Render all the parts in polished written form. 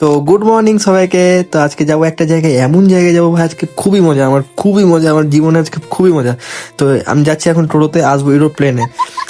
তো good morning সবাইকে। তো আজকে যাবো একটা জায়গায়, এমন জায়গায় যাবো ভাই, আজকে খুবই মজা, আমার খুবই মজা, আমার জীবনে আজকে খুবই মজা। তো আমি যাচ্ছি এখন টোটোতে, আসবো এরোপ্লেনে।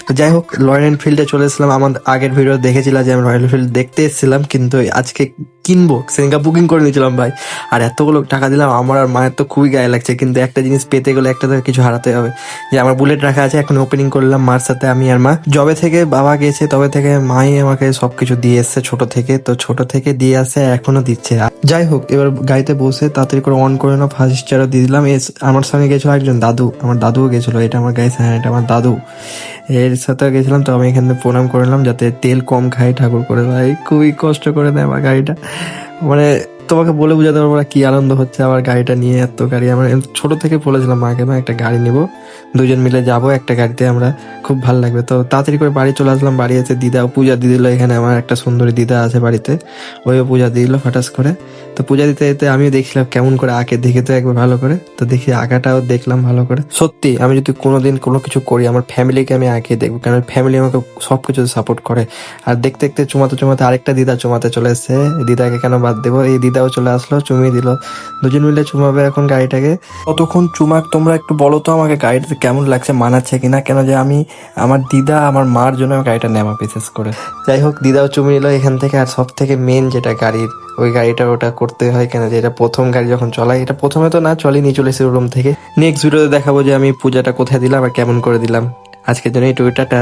তো যাই হোক, রয়্যাল এনফিল্ডে চলে এসেছিলাম। আমার আগের ভিডিও দেখেছিলাম যে আমি রয়্যাল এনফিল্ড দেখতে এসেছিলাম, কিন্তু আজকে কিনবো, সেদিনকে বুকিং করে নিয়েছিলাম ভাই। আর এতগুলো টাকা দিলাম, আমার আর মায়ের তো খুবই গায়ে লাগছে, কিন্তু একটা জিনিস পেতে গেলে একটা তো কিছু হারাতে হবে। যে আমার বুলেট রাখা আছে, এখন ওপেনিং করলাম মার সাথে, আমি আর মা। যবে থেকে বাবা গেছে তবে থেকে মাই আমাকে সবকিছু দিয়ে এসছে ছোট থেকে, তো ছোট থেকে দিয়ে আসছে, এখনো দিচ্ছে। যাই হোক, এবার গাড়িতে বসে তাড়াতাড়ি করে অন করে না, ফার্স্ট স্টারও দিয়ে দিলাম। আমার সঙ্গে গেছিল একজন দাদু, আমার দাদুও গেছিল। এটা আমার গাইস, হ্যাঁ এটা আমার দাদু, এর সাথে গেছিলাম। তো আমি এখানে প্রণাম করলাম যাতে তেল কম খাই ঠাকুর করে। ভাই খুবই কষ্ট করে দেয় আমার গাড়িটা, মানে তোমাকে বলে বোঝাতে পারবো না কি আনন্দ হচ্ছে আমার গাড়িটা নিয়ে। এত গাড়ি আমার ছোট থেকে বলেছিলাম মাকে, না একটা গাড়ি নিব, দুজন মিলে যাব একটা গাড়িতে, আমরা খুব ভালো লাগবে। তো তাড়াতাড়ি করে বাড়ি চলে আসলাম। বাড়ি এসে দিদা পূজা দিয়ে দিল। এখানে আমার একটা সুন্দরী দিদা আছে বাড়িতে, ওইও পূজা দিয়ে দিল ফাটাস করে। তো পূজা দিতে দিতে আমিও দেখছিলাম কেমন করে আঁকে, দেখে তো একবার ভালো করে। তো দেখি আঁকাটাও দেখলাম ভালো করে। সত্যি আমি যদি কোনোদিন কোনো কিছু করি, আমার ফ্যামিলিকে আমি আঁকিয়ে দেখবো, কারণ ফ্যামিলি আমাকে সব কিছু সাপোর্ট করে। আর দেখতে দেখতে চুমাতে চুমাতে আরেকটা দিদা চুমাতে চলে এসছে। দিদাকে কেন বাদ দেবো, এই দিদাও চলে আসলো, চুমিয়ে দিল। দুজন মিলে চুমাবে এখন গাড়িটাকে। ততক্ষণ চুমাক, তোমরা একটু বলো তো আমাকে গাড়িটাতে কেমন লাগছে, মানাচ্ছে কিনা। কেন যে আমি আমার দিদা আমার মার জন্য আমি গাড়িটা নেওয়া বিশেষ করে। যাই হোক, দিদাও চুমিয়ে নিল এখান থেকে। আর সব থেকে মেন যেটা গাড়ির, ওই গাড়িটা ওটা করতে হয়, কেন যে এটা প্রথম গাড়ি যখন চলাই, এটা প্রথমে তো না চলে, নিয়ে চলে এসে রুম থেকে। নেক্সট ভিডিওতে দেখাবো যে আমি পূজাটা কোথায় দিলাম আর কেমন করে দিলাম। আজকের জন্য এইটুকু, টাটা।